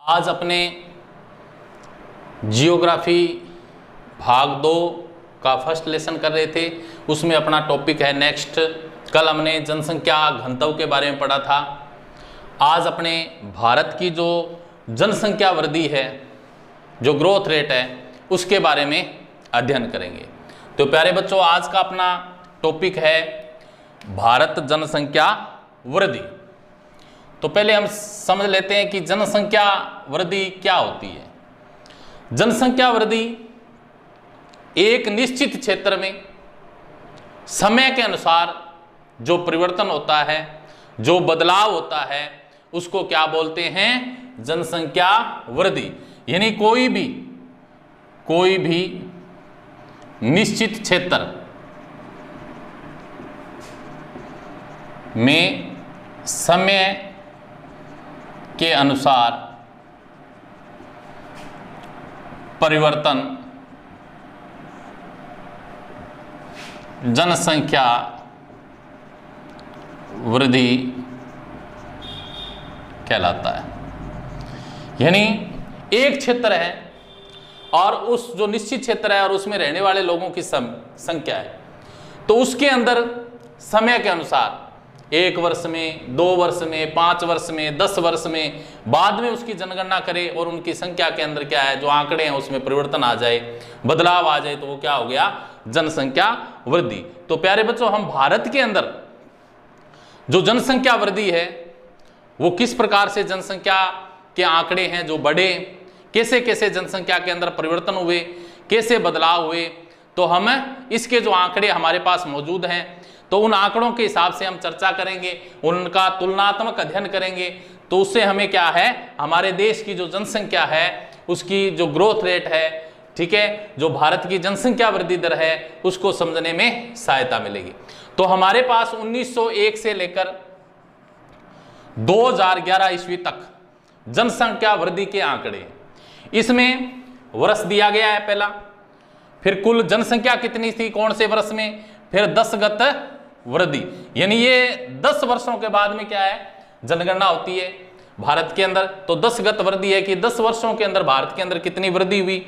आज अपने जियोग्राफी भाग 2 का फर्स्ट लेसन कर रहे थे, उसमें अपना टॉपिक है नेक्स्ट। कल हमने जनसंख्या घनत्व के बारे में पढ़ा था। आज अपने भारत की जो जनसंख्या वृद्धि है, जो ग्रोथ रेट है, उसके बारे में अध्ययन करेंगे। तो प्यारे बच्चों, आज का अपना टॉपिक है भारत जनसंख्या वृद्धि। तो पहले हम समझ लेते हैं कि जनसंख्या वृद्धि क्या होती है। जनसंख्या वृद्धि एक निश्चित क्षेत्र में समय के अनुसार जो परिवर्तन होता है, जो बदलाव होता है, उसको क्या बोलते हैं? जनसंख्या वृद्धि। यानी कोई भी निश्चित क्षेत्र में समय के अनुसार परिवर्तन जनसंख्या वृद्धि कहलाता है। यानी एक क्षेत्र है और उस जो निश्चित क्षेत्र है और उसमें रहने वाले लोगों की संख्या है, तो उसके अंदर समय के अनुसार 1 वर्ष में, 2 वर्ष में, 5 वर्ष में, 10 वर्ष में, बाद में उसकी जनगणना करें और उनकी संख्या के अंदर क्या है, जो आंकड़े हैं उसमें परिवर्तन आ जाए, बदलाव आ जाए, तो वो क्या हो गया? जनसंख्या वृद्धि। तो प्यारे बच्चों, हम भारत के अंदर जो जनसंख्या वृद्धि है वो किस प्रकार से जनसंख्या के आंकड़े हैं जो बढ़े, कैसे कैसे जनसंख्या के अंदर परिवर्तन हुए, कैसे बदलाव हुए, तो हम इसके जो आंकड़े हमारे पास मौजूद हैं, तो उन आंकड़ों के हिसाब से हम चर्चा करेंगे, उनका तुलनात्मक अध्ययन करेंगे। तो उससे हमें क्या है, हमारे देश की जो जनसंख्या है उसकी जो ग्रोथ रेट है, ठीक है, जो भारत की जनसंख्या वृद्धि दर है, उसको समझने में सहायता मिलेगी। तो हमारे पास 1901 से लेकर 2011 ईस्वी तक जनसंख्या वृद्धि के आंकड़े, इसमें वर्ष दिया गया है पहला, फिर कुल जनसंख्या कितनी थी कौन से वर्ष में, फिर 10गत वृद्धि। यानी ये 10 वर्षों के बाद में क्या है, जनगणना होती है भारत के अंदर। तो 10गत वृद्धि है कि 10 वर्षों के अंदर भारत के अंदर कितनी वृद्धि हुई,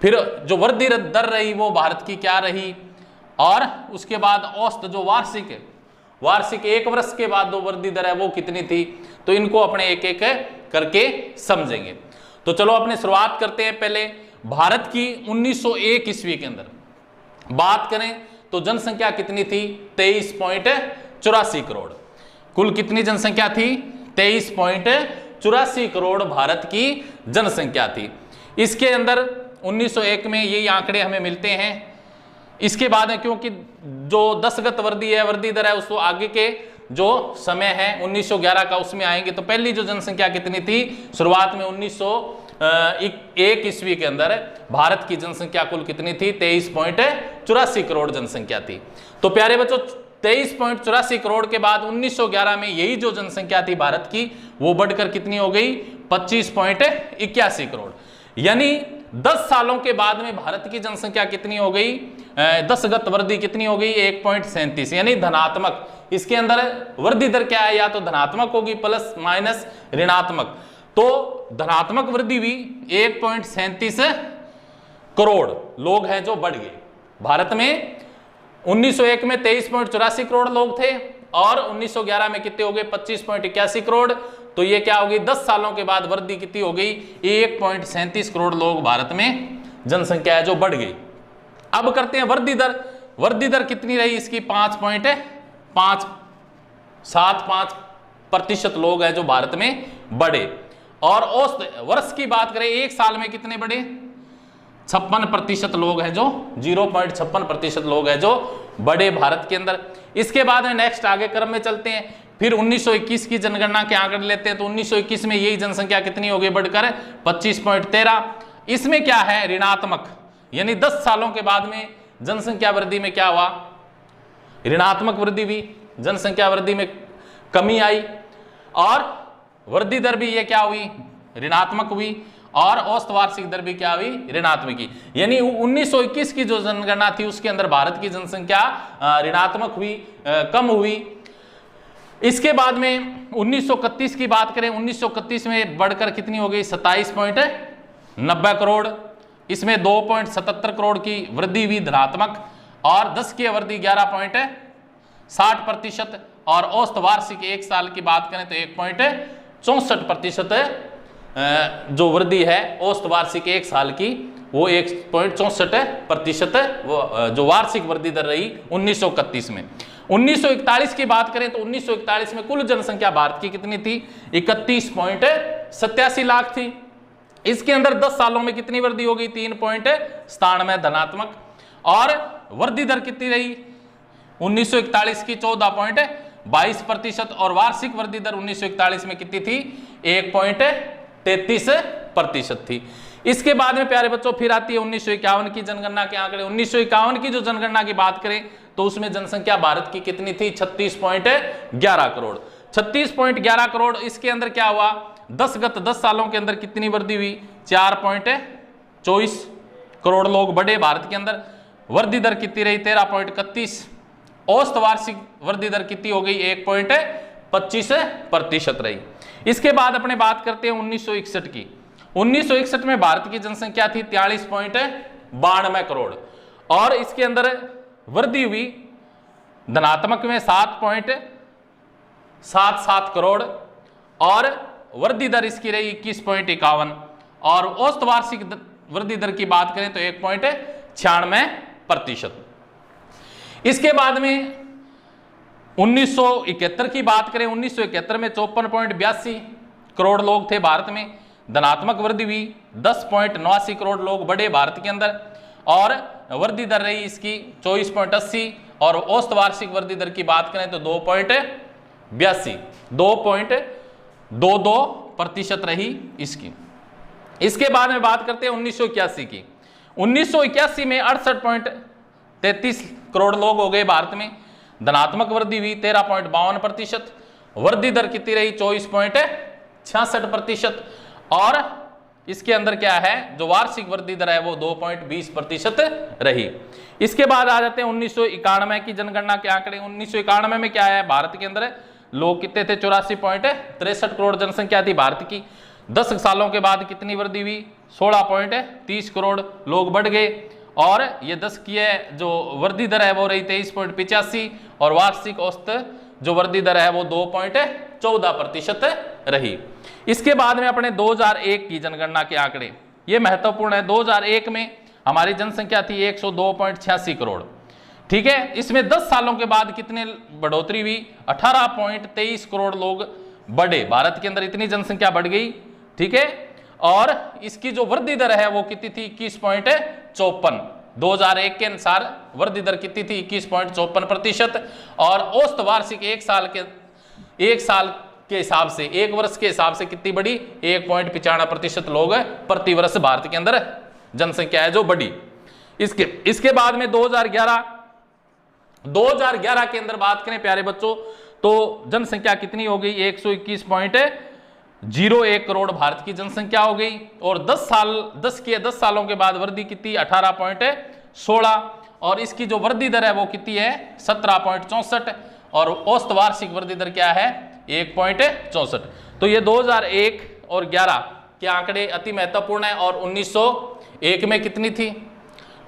फिर जो वृद्धि दर रही वो भारत की क्या रही, और उसके बाद औसत जो वार्षिक 1 वर्ष के बाद जो वृद्धि दर है वो कितनी थी। तो इनको अपने एक एक करके समझेंगे। तो चलो अपने शुरुआत करते हैं। पहले भारत की 1901 ईस्वी के अंदर बात करें तो जनसंख्या कितनी थी? 23.84 करोड़। कुल कितनी जनसंख्या थी? 23.84 करोड़ भारत की जनसंख्या थी। इसके अंदर 1901 में यही आंकड़े हमें मिलते हैं। इसके बाद में क्योंकि जो 10गत वृद्धि है, वृद्धि दर है, उसको आगे के जो समय है 1911 का उसमें आएंगे। तो पहली जो जनसंख्या कितनी थी शुरुआत में 1901 ईस्वी के अंदर भारत की जनसंख्या कुल कितनी थी? 23.84 करोड़ जनसंख्या थी। तो प्यारे बच्चों, 23.84 करोड़ के बाद 1911 में यही जो जनसंख्या थी भारत की वो बढ़कर कितनी हो गई? 25.81 करोड़। यानी 10 सालों के बाद में भारत की जनसंख्या कितनी हो गई? 10गत वृद्धि कितनी हो गई? 1.37, यानी धनात्मक। इसके अंदर वृद्धि दर क्या है? या तो धनात्मक होगी, प्लस माइनस ऋणात्मक। तो धनात्मक वृद्धि भी 1.37 करोड़ लोग हैं जो बढ़ गए भारत में। 1901 में 23.84 करोड़ लोग थे और 1911 में कितने हो गए? 25.81 करोड़। तो ये क्या होगी? 10 सालों के बाद वृद्धि कितनी हो गई? 1.37 करोड़ लोग भारत में जनसंख्या है जो बढ़ गई। अब करते हैं वृद्धि दर। वृद्धि दर कितनी रही इसकी? 5.75% लोग हैं जो भारत में बढ़े। और औसत वर्ष की बात करें, एक साल में कितने बढ़े? 56% लोग हैं जो 0.56% लोग हैं जो बड़े भारत के अंदर। इसके बाद में नेक्स्ट आगे क्रम में चलते हैं। फिर 1921 की जनगणना के आंकड़े लेते हैं। तो 1921 में यही जनसंख्या कितनी हो गई बढ़कर? 25.13। इसमें क्या है? ऋणात्मक। यानी 10 सालों के बाद में जनसंख्या वृद्धि में क्या हुआ? ऋणात्मक वृद्धि हुई, जनसंख्या वृद्धि में कमी आई, और वृद्धि दर भी ये क्या हुई? ऋणात्मक हुई, और औसत वार्षिक दर भी क्या हुई? ऋणात्मक की। यानी 1921 की जो जनगणना थी उसके अंदर भारत की जनसंख्या ऋणात्मक हुई, कम हुई। इसके बाद में 1931 की बात करें, 1931 में बढ़कर कितनी हो गई 27.90 करोड़। इसमें 2.77 करोड़ की वृद्धि हुई धनात्मक, और 10 की अवधि 11.60%, और औसत वार्षिक एक साल की बात करें तो 1.64% जो वृद्धि है औसत वार्षिक एक साल की, वो 1.64% जो वार्षिक वृद्धि दर रही 1931 में। 1941 की बात करें तो 1941 में कुल जनसंख्या भारत की कितनी थी 31.87 लाख थी। इसके अंदर 10 सालों में कितनी वृद्धि हो गई 3.97 धनात्मक, और वृद्धि दर कितनी रही 1941 की 14.22%, और वार्षिक वृद्धि दर 1941 में कितनी थी 1.33% थी। इसके बाद में प्यारे बच्चों फिर आती है 1951 की जनगणना के आंकड़े। 1951 की जो जनगणना की बात करें तो उसमें जनसंख्या भारत की कितनी थी 36.11 करोड़। 36.11 करोड़। इसके अंदर क्या हुआ 10 सालों के अंदर कितनी वृद्धि हुई 4.24 करोड़ लोग बढ़े भारत के अंदर। वृद्धि दर कितनी रही 13.31। औसत वार्षिक वृद्धि दर कितनी हो गई 1.25% रही। इसके बाद अपने बात करते हैं 1961 की। 1961 में भारत की जनसंख्या थी 43.92 करोड़, और इसके अंदर वृद्धि हुई धनात्मक में 7.77 करोड़, और वृद्धि दर इसकी रही 21.51, और औसत वार्षिक वृद्धि दर की बात करें तो 1.96%। इसके बाद में 1971 की बात करें, 1971 में 54.82 करोड़ लोग थे भारत में। धनात्मक वृद्धि हुई 10.89 करोड़ लोग बढ़े भारत के अंदर, और वृद्धि दर रही इसकी 24.80, और औसत वार्षिक वृद्धि दर की बात करें तो 2.22% रही इसकी। इसके बाद में बात करते हैं 1981 की। 1981 में 68.33 करोड़ लोग हो गए भारत में। धनात्मक वृद्धि हुई 13.52%, वृद्धि दर कितनी रही 24.66%, और इसके अंदर क्या है जो वार्षिक वृद्धि दर है वो 2.20% रही। इसके बाद आ जाते हैं 1991 की जनगणना के आंकड़े। 1991 में क्या है भारत के अंदर लोग कितने थे 84.63 करोड़ जनसंख्या थी भारत की। 10 सालों के बाद कितनी वृद्धि हुई 16.30 करोड़ लोग बढ़ गए, और ये 10 की है जो वृद्धि दर है वो रही 23.85, और वार्षिक औसत जो वृद्धि दर है वो 2.14% रही। इसके बाद में अपने 2001 की जनगणना के आंकड़े, ये महत्वपूर्ण है। 2001 में हमारी जनसंख्या थी 102.86 करोड़, ठीक है। इसमें 10 सालों के बाद कितने बढ़ोतरी हुई 18.23 करोड़ लोग बढ़े भारत के अंदर, इतनी जनसंख्या बढ़ गई, ठीक है। और इसकी जो वृद्धि दर है वो कितनी थी 21.54। 2001 के अनुसार वृद्धि दर कितनी थी 21.54%, और औसत वार्षिक एक साल के हिसाब से, एक वर्ष के हिसाब से कितनी बढ़ी 1.95% लोग प्रति वर्ष भारत के अंदर जनसंख्या है जो बढ़ी। इसके बाद में 2011 के अंदर बात करें प्यारे बच्चों तो जनसंख्या कितनी हो गई 121.01 करोड़ भारत की जनसंख्या हो गई, और 10 सालों के बाद वृद्धि कितनी 18.16, और इसकी जो वृद्धि दर है वो कितनी है 17.64, और औसत वार्षिक वृद्धि दर क्या है 1.64। तो ये 2001 और 11 के आंकड़े अति महत्वपूर्ण है, और 1901 में कितनी थी,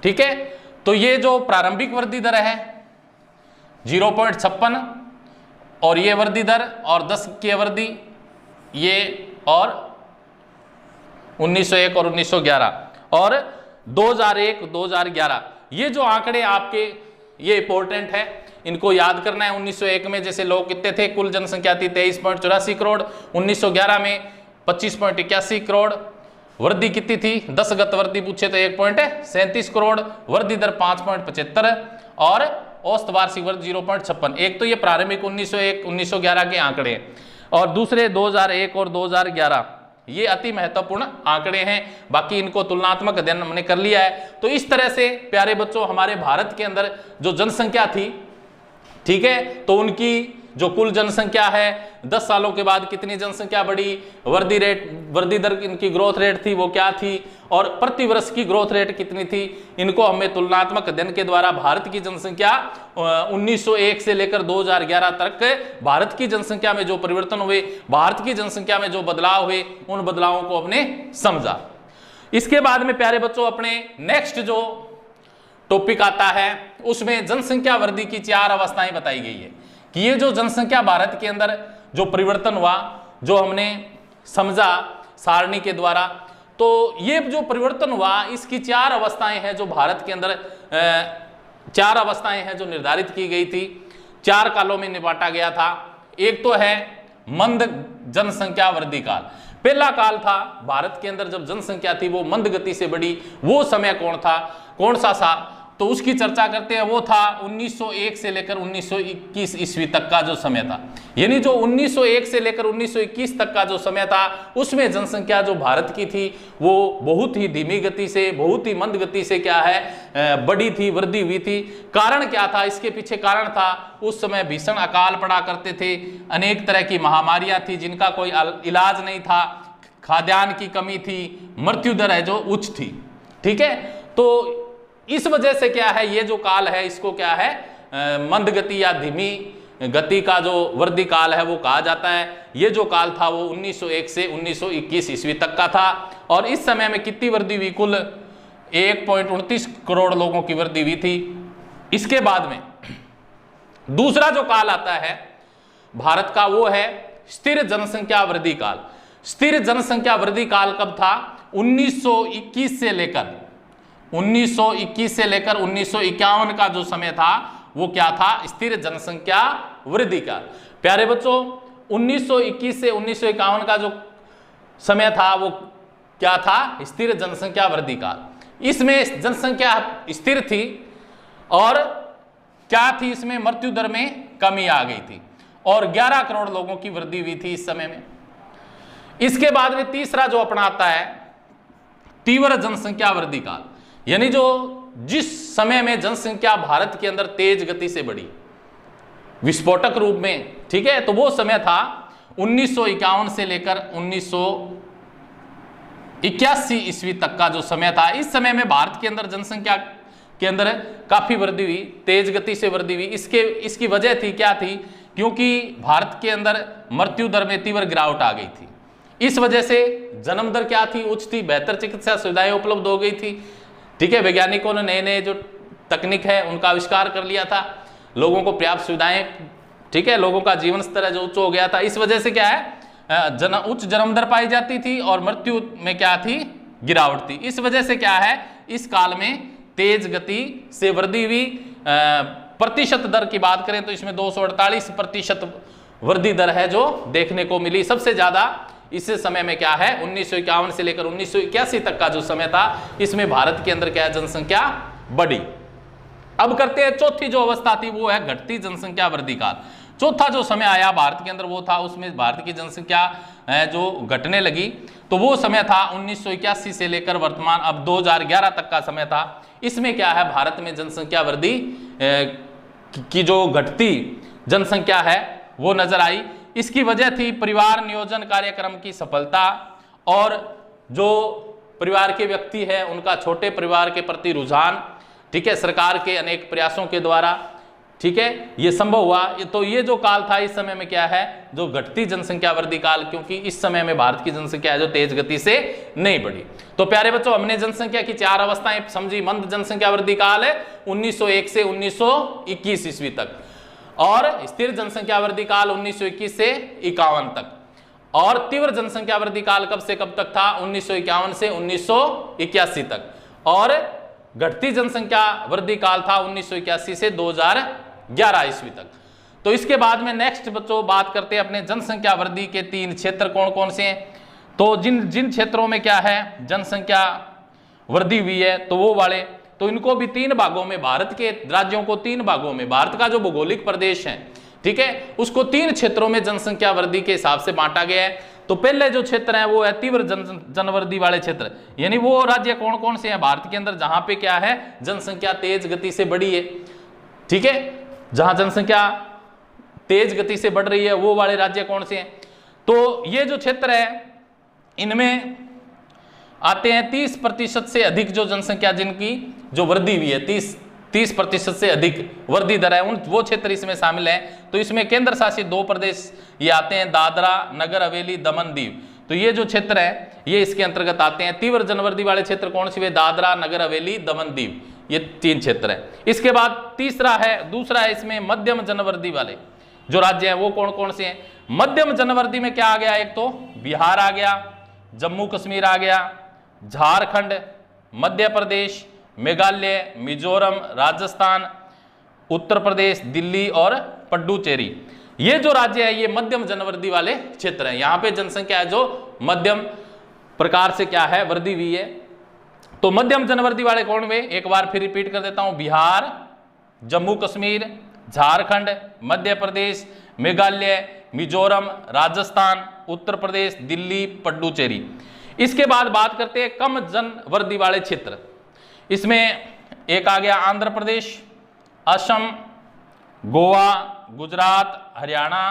ठीक है। तो ये जो प्रारंभिक वृद्धि दर है 0.56, और ये वृद्धि दर और 10 की अवधि ये, और 1901 और 1911 और 2001-2011 ये जो आंकड़े आपके ये इंपॉर्टेंट है, इनको याद करना है। 1901 में जैसे लोग कितने थे, कुल जनसंख्या थी 23.84 करोड़, 1911 में 25.81 करोड़, वृद्धि कितनी थी 10 गत वृद्धि पूछे तो 1.37 करोड़, वृद्धि दर 5.75, और औसत वार्षिक वृद्धि 0.56। एक तो ये प्रारंभिक 1901-1911 के आंकड़े, और दूसरे 2001 और 2011 ये अति महत्वपूर्ण आंकड़े हैं। बाकी इनको तुलनात्मक अध्ययन हमने कर लिया है। तो इस तरह से प्यारे बच्चों हमारे भारत के अंदर जो जनसंख्या थी, ठीक है, तो उनकी जो कुल जनसंख्या है, 10 सालों के बाद कितनी जनसंख्या बढ़ी, वृद्धि दर इनकी ग्रोथ रेट थी वो क्या थी, और प्रति वर्ष की ग्रोथ रेट कितनी थी, इनको हमें तुलनात्मक अध्ययन के द्वारा भारत की जनसंख्या 1901 से लेकर 2011 तक भारत की जनसंख्या में जो परिवर्तन हुए, भारत की जनसंख्या में जो बदलाव हुए, उन बदलावों को हमने समझा। इसके बाद में प्यारे बच्चों अपने नेक्स्ट जो टॉपिक आता है उसमें जनसंख्या वृद्धि की 4 अवस्थाएं बताई गई है कि ये जो जनसंख्या भारत के अंदर जो परिवर्तन हुआ, जो हमने समझा सारणी के द्वारा, तो ये जो परिवर्तन हुआ इसकी 4 अवस्थाएं हैं जो भारत के अंदर 4 अवस्थाएं हैं जो निर्धारित की गई थी, 4 कालों में निपटा गया था। एक तो है मंद जनसंख्या वृद्धि काल। पहला काल था भारत के अंदर जब जनसंख्या थी वो मंद गति से बढ़ी, वो समय कौन सा था, तो उसकी चर्चा करते हैं। वो था 1901 से लेकर 1921 ईस्वी तक का जो समय था, यानी जो 1901 से लेकर 1921 तक का जो समय था उसमें जनसंख्या जो भारत की थी वो बहुत ही धीमी गति से, बहुत ही मंद गति से क्या है बढ़ी थी, वृद्धि हुई थी। कारण क्या था, इसके पीछे कारण था उस समय भीषण अकाल पड़ा करते थे, अनेक तरह की महामारियां थी जिनका कोई इलाज नहीं था, खाद्यान्न की कमी थी, मृत्यु दर है जो उच्च थी। ठीक है, तो इस वजह से क्या है ये जो काल है इसको क्या है मंद गति या धीमी गति का जो वृद्धि काल है वो कहा जाता है। ये जो काल था वो 1901 से 1921 ईस्वी तक का था और इस समय में कितनी वृद्धि हुई, कुल 1.29 करोड़ लोगों की वृद्धि हुई थी। इसके बाद में दूसरा जो काल आता है भारत का वो है स्थिर जनसंख्या वृद्धि काल। स्थिर जनसंख्या वृद्धि काल कब था, 1921 से लेकर 1951 का जो समय था वो क्या था, स्थिर जनसंख्या वृद्धि काल। प्यारे बच्चों 1921 से 1951 का जो समय था वो क्या था, स्थिर जनसंख्या वृद्धि काल। इसमें जनसंख्या स्थिर थी और क्या थी, इसमें मृत्यु दर में कमी आ गई थी और 11 करोड़ लोगों की वृद्धि हुई थी इस समय में। इसके बाद में तीसरा जो अपनाता है तीव्र जनसंख्या वृद्धि काल, यानी जो जिस समय में जनसंख्या भारत के अंदर तेज गति से बढ़ी विस्फोटक रूप में, ठीक है, तो वो समय था 1951 से लेकर 1981 ईस्वी तक का जो समय था। इस समय में भारत के अंदर जनसंख्या के अंदर काफी वृद्धि हुई, तेज गति से वृद्धि हुई। इसकी वजह थी क्या थी, क्योंकि भारत के अंदर मृत्यु दर में तीव्र गिरावट आ गई थी। इस वजह से जन्म दर क्या थी, उच्च थी, बेहतर चिकित्सा सुविधाएं उपलब्ध हो गई थी। ठीक है, वैज्ञानिकों ने नए नए जो तकनीक है उनका आविष्कार कर लिया था, लोगों को पर्याप्त सुविधाएं, ठीक है, लोगों का जीवन स्तर है जो उच्च हो गया था। इस वजह से क्या है उच्च जन्म दर पाई जाती थी और मृत्यु में क्या थी, गिरावट थी। इस वजह से क्या है इस काल में तेज गति से वृद्धि हुई। प्रतिशत दर की बात करें तो इसमें 248% वृद्धि दर है जो देखने को मिली। सबसे ज्यादा इस समय में क्या है 1951 से लेकर 1981 तक का जो समय था इसमें भारत के अंदर क्या है जनसंख्या बढ़ी। अब करते हैं चौथी जो अवस्था थी वो है घटती जनसंख्या वृद्धि काल। चौथा जो समय आया भारत के अंदर वो था, उसमें भारत की जनसंख्या जो घटने लगी, तो वो समय था 1981 से लेकर वर्तमान अब 2011 तक का समय था। इसमें क्या है भारत में जनसंख्या वृद्धि की जो घटती जनसंख्या है वो नजर आई। इसकी वजह थी परिवार नियोजन कार्यक्रम की सफलता और जो परिवार के व्यक्ति है उनका छोटे परिवार के प्रति रुझान, ठीक है, सरकार के अनेक प्रयासों के द्वारा, ठीक है, ये संभव हुआ। तो ये जो काल था इस समय में क्या है जो घटती जनसंख्या वृद्धि काल, क्योंकि इस समय में भारत की जनसंख्या है जो तेज गति से नहीं बढ़ी। तो प्यारे बच्चों हमने जनसंख्या की 4 अवस्थाएं समझी। मंद जनसंख्या वृद्धि काल है 1901 से 1921 ईस्वी तक, और स्थिर जनसंख्या वृद्धि काल 1921 से 51 तक, और तीव्र जनसंख्या वृद्धि काल कब से कब तक था 1951 से 1981 तक, और घटती जनसंख्या वृद्धि काल था 1981 से 2011 ईस्वी तक। तो इसके बाद में नेक्स्ट बच्चों बात करते हैं अपने जनसंख्या वृद्धि के 3 क्षेत्र कौन कौन से हैं। तो जिन क्षेत्रों में क्या है जनसंख्या वृद्धि हुई है तो वो वाले, तो इनको भी 3 भागों में, भारत के राज्यों को 3 भागों में, भारत का जो भौगोलिक प्रदेश है, ठीक है, उसको 3 क्षेत्रों में जनसंख्या वृद्धि के हिसाब से बांटा गया है। तो पहले जो क्षेत्र है वो है तीव्र जनवृद्धि वाले क्षेत्र, यानी वो राज्य कौन कौन से हैं भारत के अंदर जहां पे क्या है जनसंख्या तेज गति से बढ़ी है, ठीक है, जहां जनसंख्या तेज गति से बढ़ रही है, वो वाले राज्य कौन से हैं? तो ये जो क्षेत्र है इनमें आते हैं 30% से अधिक जो जनसंख्या जिनकी जो वृद्धि हुई है, 30% से अधिक वृद्धि दर है, उन वो क्षेत्र इसमें शामिल है। तो इसमें केंद्र शासित 2 प्रदेश ये आते हैं, दादरा नगर हवेली दमन दीव। तो ये जो क्षेत्र है ये इसके अंतर्गत आते हैं। तीव्र जनवृद्धि वाले क्षेत्र कौन से? दादरा नगर हवेली दमन दीव, ये 3 क्षेत्र है। इसके बाद दूसरा है इसमें मध्यम जनवृद्धि वाले जो राज्य हैं वो कौन कौन से हैं? मध्यम जनवृद्धि में क्या आ गया? एक तो बिहार आ गया, जम्मू कश्मीर आ गया, झारखंड, मध्य प्रदेश, मेघालय, मिजोरम, राजस्थान, उत्तर प्रदेश, दिल्ली और पुडुचेरी। ये जो राज्य है ये मध्यम जनवृद्धि वाले क्षेत्र हैं। यहाँ पे जनसंख्या है जो मध्यम प्रकार से क्या है वृद्धि हुई है। तो मध्यम जनवृद्धि वाले कौन हुए? एक बार फिर रिपीट कर देता हूं, बिहार, जम्मू कश्मीर, झारखंड, मध्य प्रदेश, मेघालय, मिजोरम, राजस्थान, उत्तर प्रदेश, दिल्ली, पुडुचेरी। इसके बाद बात करते हैं कम जनवृद्धि वाले क्षेत्र। इसमें एक आ गया आंध्र प्रदेश, असम, गोवा, गुजरात, हरियाणा,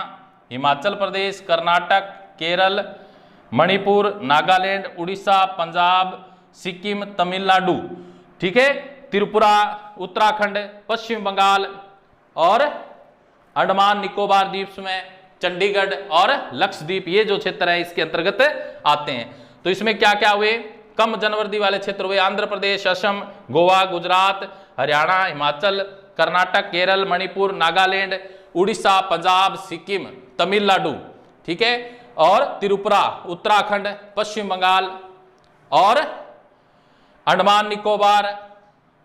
हिमाचल प्रदेश, कर्नाटक, केरल, मणिपुर, नागालैंड, उड़ीसा, पंजाब, सिक्किम, तमिलनाडु, ठीक है, त्रिपुरा, उत्तराखंड, पश्चिम बंगाल और अंडमान निकोबार द्वीप में चंडीगढ़ और लक्षद्वीप, ये जो क्षेत्र है इसके अंतर्गत आते हैं। तो इसमें क्या क्या हुए? कम जनवृद्धि वाले क्षेत्र हुए आंध्र प्रदेश, असम, गोवा, गुजरात, हरियाणा, हिमाचल, कर्नाटक, केरल, मणिपुर, नागालैंड, उड़ीसा, पंजाब, सिक्किम, तमिलनाडु, ठीक है, और त्रिपुरा, उत्तराखंड, पश्चिम बंगाल और अंडमान निकोबार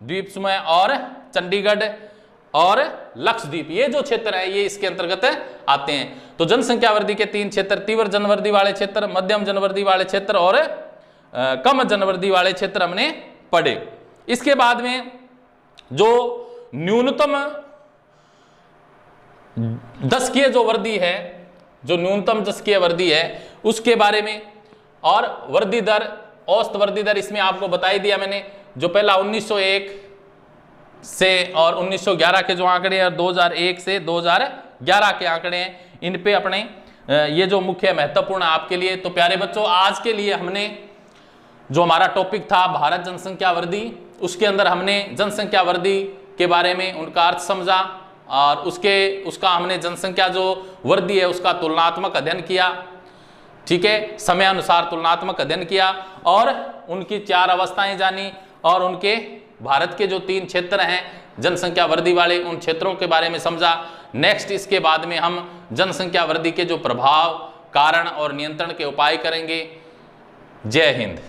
द्वीप समूह और चंडीगढ़ और लक्षद्वीप, ये जो क्षेत्र है ये इसके अंतर्गत आते हैं। तो जनसंख्या वृद्धि के 3 क्षेत्र, तीव्र जनवृद्धि वाले क्षेत्र, मध्यम जनवृद्धि वाले क्षेत्र और कम जनवृद्धि वाले क्षेत्र हमने पढ़े। इसके बाद में जो न्यूनतम दशकीय जो वृद्धि है, जो न्यूनतम दशकीय वृद्धि है उसके बारे में, और वृद्धि दर, औसत वृद्धि दर इसमें आपको बता ही दिया मैंने। जो पहला 1901 से और 1911 के जो आंकड़े हैं, 2001 से 2011 के आंकड़े हैं, इन पे अपने ये जो मुख्य महत्वपूर्ण आपके लिए। तो प्यारे बच्चों, आज के लिए हमने जो हमारा टॉपिक था भारत जनसंख्या वृद्धि, उसके अंदर हमने जनसंख्या वृद्धि के बारे में उनका अर्थ समझा और उसका हमने जनसंख्या जो वृद्धि है उसका तुलनात्मक अध्ययन किया, ठीक है, समय अनुसार तुलनात्मक अध्ययन किया और उनकी 4 अवस्थाएं जानी और उनके भारत के जो 3 क्षेत्र हैं जनसंख्या वृद्धि वाले, उन क्षेत्रों के बारे में समझा। नेक्स्ट इसके बाद में हम जनसंख्या वृद्धि के जो प्रभाव, कारण और नियंत्रण के उपाय करेंगे। जय हिंद।